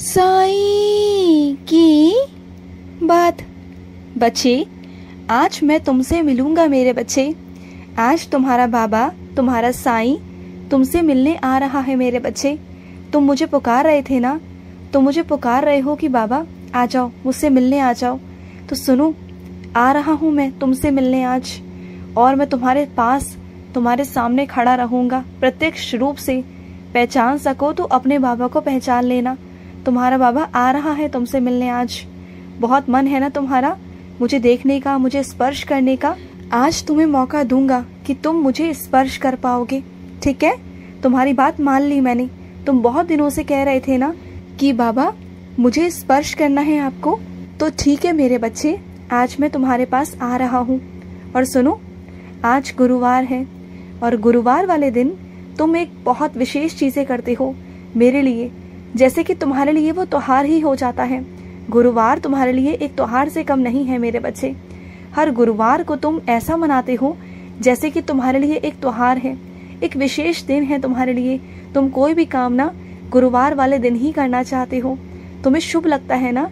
साईं की बात। बच्चे, आज मैं तुमसे मिलूंगा मेरे बच्चे। आज तुम्हारा बाबा, तुम्हारा साईं तुमसे मिलने आ रहा है मेरे बच्चे। तुम मुझे पुकार रहे थे ना, तुम मुझे पुकार रहे हो कि बाबा आ जाओ, मुझसे मिलने आ जाओ। तो सुनो, आ रहा हूँ मैं तुमसे मिलने आज, और मैं तुम्हारे पास, तुम्हारे सामने खड़ा रहूंगा। प्रत्यक्ष रूप से पहचान सको तो अपने बाबा को पहचान लेना। तुम्हारा बाबा आ रहा है तुमसे मिलने आज। बहुत मन है ना तुम्हारा मुझे देखने का, मुझे स्पर्श करने का। आज तुम्हें मौका दूंगा कि तुम मुझे स्पर्श कर पाओगे। ठीक है, तुम्हारी बात मान ली मैंने। तुम बहुत दिनों से कह रहे थे ना कि बाबा मुझे स्पर्श करना है आपको। तो ठीक है मेरे बच्चे, आज मैं तुम्हारे पास आ रहा हूँ। और सुनो, आज गुरुवार है, और गुरुवार वाले दिन तुम एक बहुत विशेष चीजें करते हो मेरे लिए, जैसे कि तुम्हारे लिए वो त्योहार ही हो जाता है। गुरुवार तुम्हारे लिए एक त्योहार से कम नहीं है मेरे बच्चे। हर गुरुवार को तुम ऐसा मनाते हो जैसे कि तुम्हारे लिए एक त्योहार है, एक विशेष दिन है तुम्हारे लिए। तुम कोई भी काम ना गुरुवार वाले दिन ही करना चाहते हो। तुम्हें शुभ लगता है ना,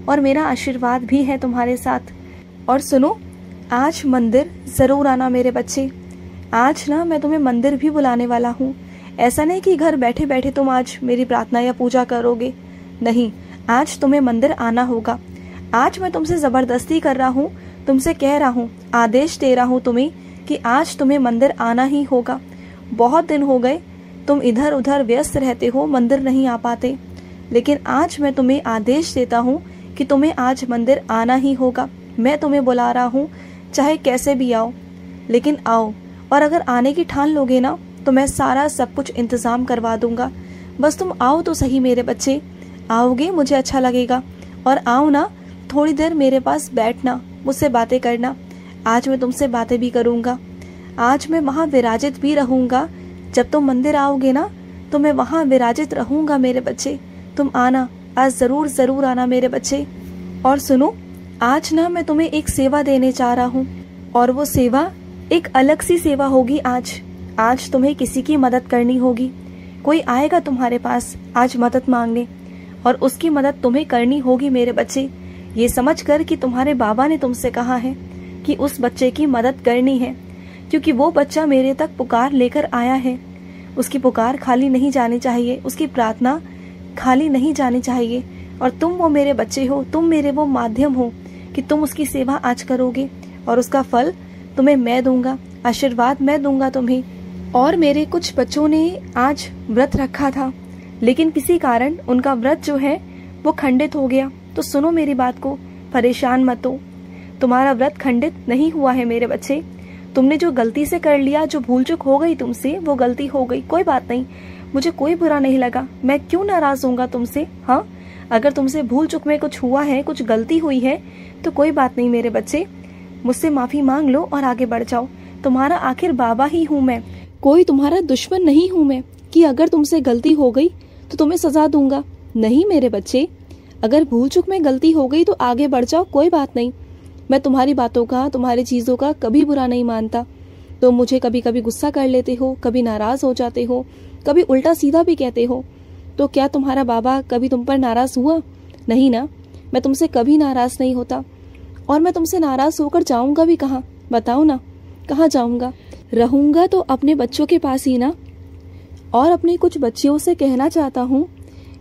और मेरा आशीर्वाद भी है तुम्हारे साथ। और सुनो, आज मंदिर जरूर आना मेरे बच्चे। आज ना मैं तुम्हें मंदिर भी बुलाने वाला हूँ। ऐसा नहीं कि घर बैठे बैठे तुम आज मेरी प्रार्थना या पूजा करोगे, नहीं, आज तुम्हें मंदिर आना होगा। आज मैं तुमसे जबरदस्ती कर रहा हूँ, तुमसे कह रहा हूँ, आदेश दे रहा हूँ तुम्हें कि आज तुम्हें मंदिर आना ही होगा। बहुत दिन हो गए तुम इधर उधर व्यस्त रहते हो, मंदिर नहीं आ पाते, लेकिन आज मैं तुम्हें आदेश देता हूँ कि तुम्हें आज मंदिर आना ही होगा। मैं तुम्हें बुला रहा हूँ, चाहे कैसे भी आओ, लेकिन आओ। और अगर आने की ठान लोगे ना तो मैं सारा सब कुछ इंतजाम करवा दूंगा। बस तुम आओ तो सही मेरे बच्चे। आओगे मुझे अच्छा लगेगा। और आओ ना, थोड़ी देर मेरे पास बैठना, मुझसे बातें करना। आज मैं तुमसे बातें भी करूंगा। आज मैं वहाँ विराजित भी रहूंगा। जब तुम मंदिर आओगे ना तो मैं वहाँ विराजित रहूंगा मेरे बच्चे। तुम आना, आज जरूर जरूर आना मेरे बच्चे। और सुनो, आज ना मैं तुम्हें एक सेवा देने जा रहा हूँ, और वो सेवा एक अलग सी सेवा होगी। आज तुम्हें किसी की मदद करनी होगी। कोई आएगा तुम्हारे पास आज मदद मांगने, और उसकी मदद तुम्हें करनी होगी मेरे बच्चे। ये समझकर कि तुम्हारे बाबा ने तुमसे कहा है कि उस बच्चे की मदद करनी है, क्योंकि वो बच्चा मेरे तक पुकार लेकर आया है। उसकी पुकार खाली नहीं जानी चाहिए, उसकी प्रार्थना खाली नहीं जानी चाहिए। और तुम वो मेरे बच्चे हो, तुम मेरे वो माध्यम हो कि तुम उसकी सेवा आज करोगे, और उसका फल तुम्हें मैं दूंगा, आशीर्वाद मैं दूंगा तुम्हें। और मेरे कुछ बच्चों ने आज व्रत रखा था, लेकिन किसी कारण उनका व्रत जो है वो खंडित हो गया। तो सुनो मेरी बात को, परेशान मत हो। तुम्हारा व्रत खंडित नहीं हुआ है मेरे बच्चे। तुमने जो गलती से कर लिया, जो भूल चूक हो गई तुमसे, वो गलती हो गई, कोई बात नहीं। मुझे कोई बुरा नहीं लगा, मैं क्यों नाराज होऊंगा तुमसे। हाँ, अगर तुमसे भूल चूक में कुछ हुआ है, कुछ गलती हुई है, तो कोई बात नहीं मेरे बच्चे। मुझसे माफी मांग लो और आगे बढ़ जाओ। तुम्हारा आखिर बाबा ही हूँ मैं, कोई तुम्हारा दुश्मन नहीं हूँ मैं कि अगर तुमसे गलती हो गई तो तुम्हें सजा दूंगा। नहीं मेरे बच्चे, अगर भूल चूक में गलती हो गई तो आगे बढ़ जाओ, कोई बात नहीं। मैं तुम्हारी बातों का, तुम्हारी चीजों का कभी बुरा नहीं मानता। तो मुझे कभी कभी गुस्सा कर लेते हो, कभी नाराज हो जाते हो, कभी उल्टा सीधा भी कहते हो। तो क्या तुम्हारा बाबा कभी तुम पर नाराज हुआ? नहीं ना, मैं तुमसे कभी नाराज नहीं होता। और मैं तुमसे नाराज होकर जाऊंगा भी कहाँ, बताओ ना, कहाँ जाऊंगा? रहूंगा तो अपने बच्चों के पास ही ना। और अपनी कुछ बच्चियों से कहना चाहता हूँ,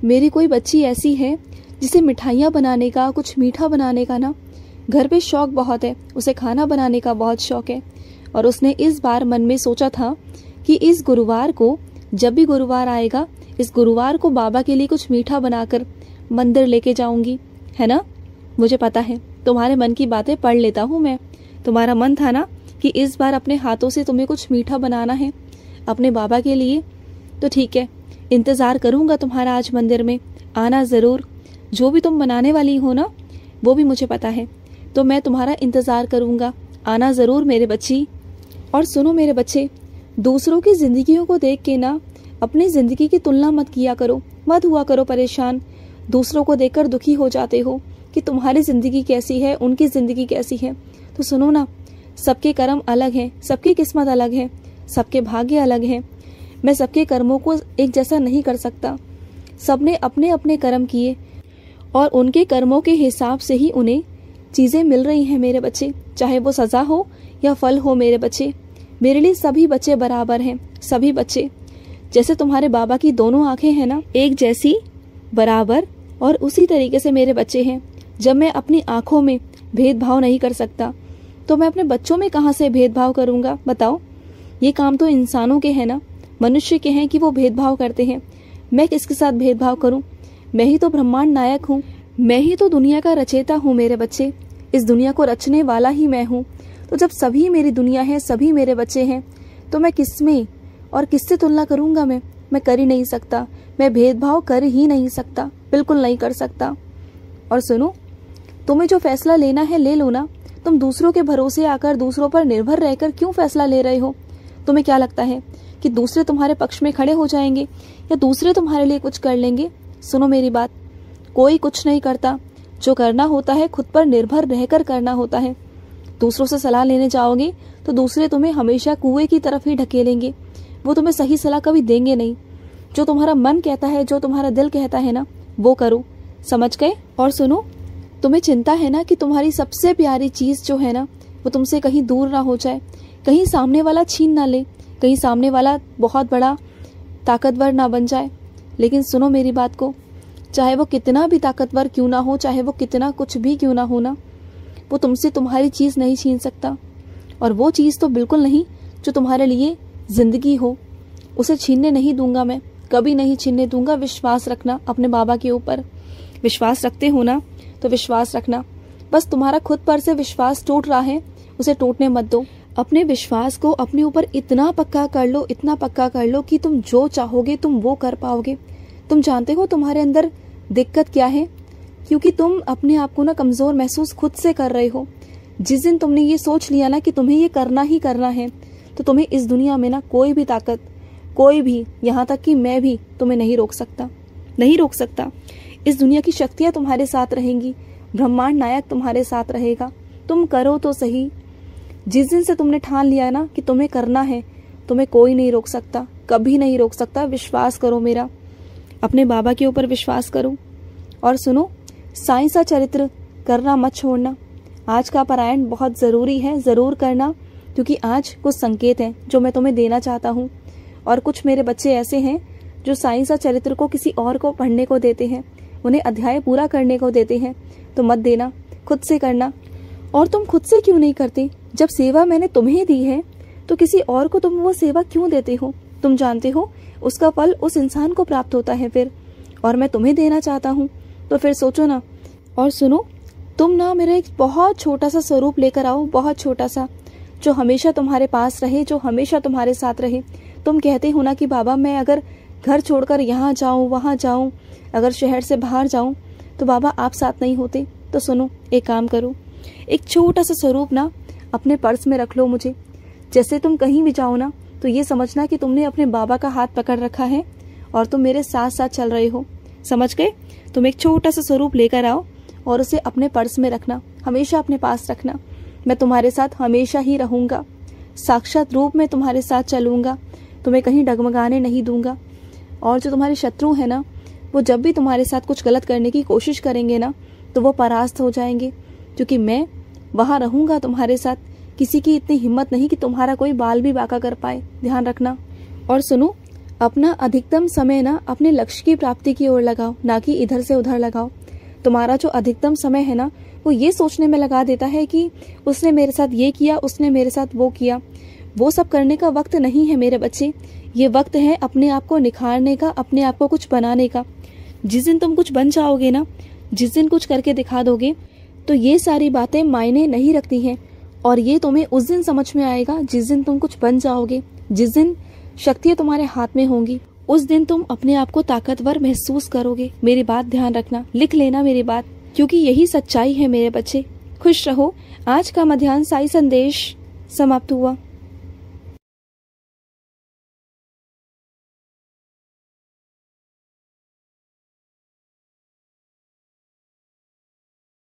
मेरी कोई बच्ची ऐसी है जिसे मिठाइयाँ बनाने का, कुछ मीठा बनाने का ना घर पे शौक बहुत है, उसे खाना बनाने का बहुत शौक है। और उसने इस बार मन में सोचा था कि इस गुरुवार को, जब भी गुरुवार आएगा, इस गुरुवार को बाबा के लिए कुछ मीठा बनाकर मंदिर लेके जाऊंगी, है ना। मुझे पता है, तुम्हारे मन की बातें पढ़ लेता हूँ मैं। तुम्हारा मन था ना कि इस बार अपने हाथों से तुम्हें कुछ मीठा बनाना है अपने बाबा के लिए। तो ठीक है, इंतजार करूंगा तुम्हारा आज मंदिर में। आना जरूर। जो भी तुम बनाने वाली हो ना, वो भी मुझे पता है, तो मैं तुम्हारा इंतजार करूंगा। आना जरूर मेरे बच्ची। और सुनो मेरे बच्चे, दूसरों की जिंदगियों को देख के ना अपनी जिंदगी की तुलना मत किया करो, मत हुआ करो परेशान। दूसरों को देखकर दुखी हो जाते हो कि तुम्हारी जिंदगी कैसी है, उनकी जिंदगी कैसी है। तो सुनो ना, सबके कर्म अलग हैं, सबकी किस्मत अलग है, सबके भाग्य अलग हैं। मैं सबके कर्मों को एक जैसा नहीं कर सकता। सबने अपने अपने कर्म किए और उनके कर्मों के हिसाब से ही उन्हें चीजें मिल रही हैं मेरे बच्चे, चाहे वो सजा हो या फल हो मेरे बच्चे। मेरे लिए सभी बच्चे बराबर हैं, सभी बच्चे। जैसे तुम्हारे बाबा की दोनों आंखें हैं ना, एक जैसी, बराबर, और उसी तरीके से मेरे बच्चे हैं। जब मैं अपनी आंखों में भेदभाव नहीं कर सकता तो मैं अपने बच्चों में कहाँ से भेदभाव करूंगा, बताओ। ये काम तो इंसानों के हैं ना, मनुष्य के हैं कि वो भेदभाव करते हैं। मैं किसके साथ भेदभाव करूं? मैं ही तो ब्रह्मांड नायक हूँ, मैं ही तो दुनिया का रचयिता हूँ मेरे बच्चे। इस दुनिया को रचने वाला ही मैं हूँ। तो जब सभी मेरी दुनिया है, सभी मेरे बच्चे हैं, तो मैं किसमें और किससे तुलना करूंगा? मैं कर ही नहीं सकता। मैं भेदभाव कर ही नहीं सकता, बिल्कुल नहीं कर सकता। और सुनो, तुम्हें जो फैसला लेना है ले लो ना। तुम दूसरों के भरोसे आकर, दूसरों पर निर्भर रहकर क्यों फैसला ले रहे हो? तुम्हें क्या लगता है कि दूसरे तुम्हारे पक्ष में खड़े हो जाएंगे या दूसरे तुम्हारे लिए कुछ कर लेंगे? सुनो मेरी बात, कोई कुछ नहीं करता। जो करना होता है खुद पर निर्भर रहकर करना होता है। दूसरों से सलाह लेने जाओगे तो दूसरे तुम्हें हमेशा कुएं की तरफ ही ढकेलेंगे। वो तुम्हें सही सलाह कभी देंगे नहीं। जो तुम्हारा मन कहता है, जो तुम्हारा दिल कहता है ना, वो करो, समझ गए? और सुनो, तुम्हें चिंता है ना कि तुम्हारी सबसे प्यारी चीज जो है ना, वो तुमसे कहीं दूर ना हो जाए, कहीं सामने वाला छीन ना ले, कहीं सामने वाला बहुत बड़ा ताकतवर ना बन जाए। लेकिन सुनो मेरी बात को, चाहे वो कितना भी ताकतवर क्यों ना हो, चाहे वो कितना कुछ भी क्यों ना हो ना, वो तुमसे तुम्हारी चीज नहीं छीन सकता। और वो चीज तो बिल्कुल नहीं जो तुम्हारे लिए जिंदगी हो, उसे छीनने नहीं दूंगा मैं, कभी नहीं छीनने दूंगा। विश्वास रखना अपने बाबा के ऊपर। विश्वास रखते हो ना, तो विश्वास रखना। बस तुम्हारा खुद पर से विश्वास टूट रहा है, उसे टूटने मत दो। अपने विश्वास को अपने ऊपर इतना पक्का कर लो, इतना पक्का कर लो कि तुम जो चाहोगे तुम वो कर पाओगे। तुम जानते हो तुम्हारे अंदर दिक्कत क्या है? क्योंकि तुम अपने आप को ना कमजोर महसूस खुद से कर रहे हो। जिस दिन तुमने ये सोच लिया ना कि तुम्हें ये करना ही करना है, तो तुम्हें इस दुनिया में ना कोई भी ताकत, कोई भी, यहाँ तक कि मैं भी तुम्हें नहीं रोक सकता, नहीं रोक सकता। इस दुनिया की शक्तियां तुम्हारे साथ रहेंगी, ब्रह्मांड नायक तुम्हारे साथ रहेगा। तुम करो तो सही। जिस दिन से तुमने ठान लिया ना कि तुम्हें करना है, तुम्हें कोई नहीं रोक सकता, कभी नहीं रोक सकता। विश्वास करो मेरा, अपने बाबा के ऊपर विश्वास करो। और सुनो, साईं सा चरित्र करना मत छोड़ना। आज का पारायण बहुत ज़रूरी है, ज़रूर करना, क्योंकि आज कुछ संकेत हैं जो मैं तुम्हें देना चाहता हूँ। और कुछ मेरे बच्चे ऐसे हैं जो साईं सा चरित्र को किसी और को पढ़ने को देते हैं, उन्हें अध्याय पूरा करने को देते हैं। तो मत देना, खुद से करना। और तुम खुद से क्यों नहीं करते? जब सेवा मैंने तुम्हें दी है तो किसी और को तुम वो सेवा क्यों देते हो? तुम जानते हो उसका फल उस इंसान को प्राप्त होता है फिर, और मैं तुम्हें देना चाहता हूँ, तो फिर सोचो ना। और सुनो, तुम ना मेरा एक बहुत छोटा सा स्वरूप लेकर आओ, बहुत छोटा सा, जो हमेशा तुम्हारे पास रहे, जो हमेशा तुम्हारे साथ रहे। तुम कहते हो ना कि बाबा मैं अगर घर छोड़कर यहाँ जाऊँ, वहाँ जाऊँ, अगर शहर से बाहर जाऊँ तो बाबा आप साथ नहीं होते। तो सुनो, एक काम करो, एक छोटा सा स्वरूप ना अपने पर्स में रख लो मुझे। जैसे तुम कहीं भी जाओ ना तो ये समझना कि तुमने अपने बाबा का हाथ पकड़ रखा है और तुम मेरे साथ साथ चल रहे हो, समझ गए? तुम एक छोटा सा स्वरूप लेकर आओ और उसे अपने पर्स में रखना, हमेशा अपने पास रखना। मैं तुम्हारे साथ हमेशा ही रहूंगा, साक्षात रूप में तुम्हारे साथ चलूंगा, तुम्हें कहीं डगमगाने नहीं दूंगा। और जो तुम्हारे शत्रु है ना, वो जब भी तुम्हारे साथ कुछ गलत करने की कोशिश करेंगे ना, तो वो परास्त हो जाएंगे, क्योंकि मैं वहां रहूंगा तुम्हारे साथ। किसी की इतनी हिम्मत नहीं कि तुम्हारा कोई बाल भी बांका कर पाए, ध्यान रखना। और सुनो, अपना अधिकतम समय ना अपने लक्ष्य की प्राप्ति की ओर लगाओ, ना कि इधर से उधर लगाओ। तुम्हारा जो अधिकतम समय है ना, वो ये सोचने में लगा देता है कि उसने मेरे साथ ये किया, उसने मेरे साथ वो किया। वो सब करने का वक्त नहीं है मेरे बच्चे। ये वक्त है अपने आप को निखारने का, अपने आप को कुछ बनाने का। जिस दिन तुम कुछ बन जाओगे ना, जिस दिन कुछ करके दिखा दोगे, तो ये सारी बातें मायने नहीं रखती हैं। और ये तुम्हें उस दिन समझ में आएगा जिस दिन तुम कुछ बन जाओगे, जिस दिन शक्तियां तुम्हारे हाथ में होंगी। उस दिन तुम अपने आप को ताकतवर महसूस करोगे। मेरी बात ध्यान रखना, लिख लेना मेरी बात, क्योंकि यही सच्चाई है मेरे बच्चे। खुश रहो। आज का मध्याह्न साई संदेश समाप्त हुआ।